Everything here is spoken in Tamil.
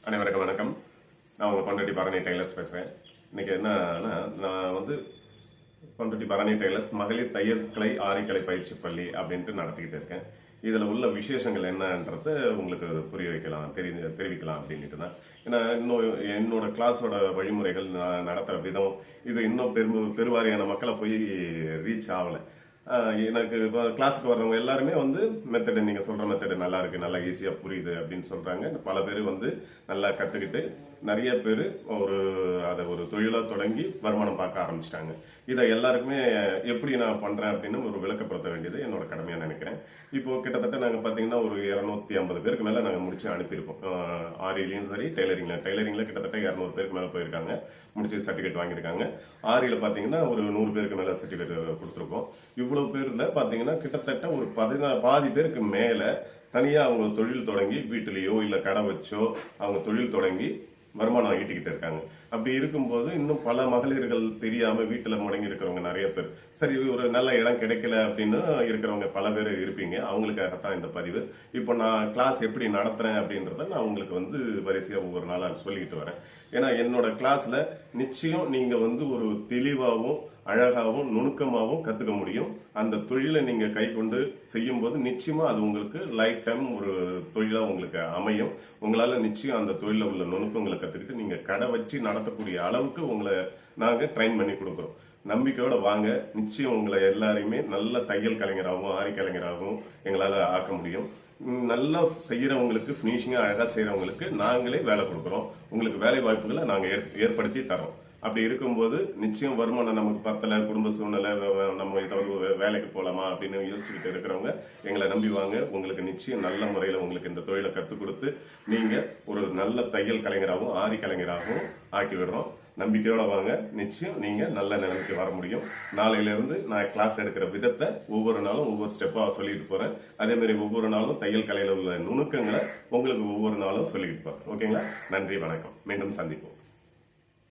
அனைவருக்கும் வணக்கம். நான் உங்கள் பண்ருட்டி பரணி டெய்லர்ஸ் பேசுகிறேன். இன்றைக்கி என்னன்னா, நான் பண்ருட்டி பரணி டெய்லர்ஸ் மகளிர் தையல் கலை ஆரிக்கலை பயிற்சி பள்ளி அப்படின்ட்டு நடத்திக்கிட்டு இருக்கேன். இதில் உள்ள விசேஷங்கள் என்னன்றத உங்களுக்கு புரிய வைக்கலாம், தெரிவிக்கலாம் அப்படின்ட்டு தான். ஏன்னா இன்னும் என்னோட கிளாஸோட வழிமுறைகள், நான் நடத்துகிற விதம் இது இன்னும் பெருவாரியான மக்களை போய் ரீச் ஆகலை. எனக்கு இப்போ கிளாஸுக்கு வர்றவங்க எல்லாருமே மெத்தடு, நீங்கள் சொல்கிற மெத்தடு நல்லா இருக்குது, நல்லா ஈஸியாக புரியுது அப்படின்னு சொல்கிறாங்க. பல பேர் நல்லா கற்றுக்கிட்டு நிறைய பேர் அதை ஒரு தொழிலாக தொடங்கி வருமானம் பார்க்க ஆரம்பிச்சிட்டாங்க. இதை எல்லாருக்குமே எப்படி நான் பண்ணுறேன் அப்படின்னு ஒரு விளக்கப்படுத்த வேண்டியது என்னோட கடமையாக நினைக்கிறேன். இப்போ கிட்டத்தட்ட நாங்கள் பார்த்தீங்கன்னா ஒரு 250 பேருக்கு மேலே நாங்கள் முடிச்சு அனுப்பியிருக்கோம். ஆரிலையும் சரி, டெய்லரிங்கில் கிட்டத்தட்ட 200 பேருக்கு மேலே போயிருக்காங்க, முடிச்சு சர்டிஃபிகேட் வாங்கியிருக்காங்க. ஆரியில் பார்த்தீங்கன்னா ஒரு 100 பேருக்கு மேலே சர்டிஃபிகேட் கொடுத்துருக்கோம். இவ்வளவு பேரில் பார்த்தீங்கன்னா கிட்டத்தட்ட ஒரு பாதி பேருக்கு மேலே தனியாக அவங்க தொழில் தொடங்கி வீட்டிலேயோ இல்லை கடை வச்சோ அவங்க தொழில் தொடங்கி வருமானம் ஈட்டிக்கிட்டு இருக்காங்க. அப்படி இருக்கும்போது இன்னும் பல மகளிர்கள் தெரியாம வீட்டுல முடங்கி இருக்கிறவங்க நிறைய பேர், சரி ஒரு நல்ல இடம் கிடைக்கல அப்படின்னு இருக்கிறவங்க பல பேர் இருப்பீங்க. அவங்களுக்காகத்தான் இந்த பதிவு. இப்போ நான் கிளாஸ் எப்படி நடத்துறேன் அப்படின்றத நான் உங்களுக்கு வரிசையா ஒவ்வொரு நாளா சொல்லிக்கிட்டு வரேன். ஏன்னா என்னோட கிளாஸ்ல நிச்சயம் நீங்க ஒரு தெளிவாகவும் அழகாகவும் நுணுக்கமாகவும் கத்துக்க முடியும். அந்த தொழிலை நீங்க கை கொண்டு செய்யும் போது நிச்சயமா அது உங்களுக்கு லைஃப் டைம் ஒரு தொழிலா உங்களுக்கு அமையும். உங்களால நிச்சயம் அந்த தொழில உள்ள நுணுக்கங்களை கத்துக்கிட்டு நீங்க கடை வச்சு நடத்தக்கூடிய அளவுக்கு உங்களை நாங்க ட்ரெயின் பண்ணி கொடுக்குறோம். நம்பிக்கையோட வாங்க. நிச்சயம் உங்களை எல்லாரையுமே நல்ல தையல் கலைஞராகவும் ஆரி கலைஞராகவும் எங்களால ஆக்க முடியும். நல்லா செய்யறவங்களுக்கு, பினிஷிங்கா அழகா செய்யறவங்களுக்கு நாங்களே வேலை கொடுக்குறோம். உங்களுக்கு வேலை வாய்ப்புகளை நாங்க ஏற்படுத்தி தரோம். அப்படி இருக்கும்போது நிச்சயம் வருமானம் நமக்கு பத்தல, குடும்ப சூழ்நிலை, நம்ம ஏதாவது வேலைக்கு போலாமா அப்படின்னு யோசிச்சுக்கிட்டு இருக்கிறவங்க எங்களை நம்பி வாங்க. உங்களுக்கு நிச்சயம் நல்ல முறையில் உங்களுக்கு இந்த தொழிலை கற்றுக் கொடுத்து நீங்க ஒரு நல்ல தையல் கலைஞராகவும் ஆரி கலைஞராகவும் ஆக்கி விடுறோம். நம்பிக்கையோட வாங்க. நிச்சயம் நீங்க நல்ல நிலைமைக்கு வர முடியும். நாளையில இருந்து நான் கிளாஸ் எடுக்கிற விதத்தை ஒவ்வொரு நாளும் ஒவ்வொரு ஸ்டெப்பா சொல்லிட்டு போறேன். அதே மாதிரி ஒவ்வொரு நாளும் தையல் கலையில உள்ள நுணுக்கங்களை உங்களுக்கு ஒவ்வொரு நாளும் சொல்லிட்டு போறேன். ஓகேங்களா? நன்றி, வணக்கம். மீண்டும் சந்திப்போம்.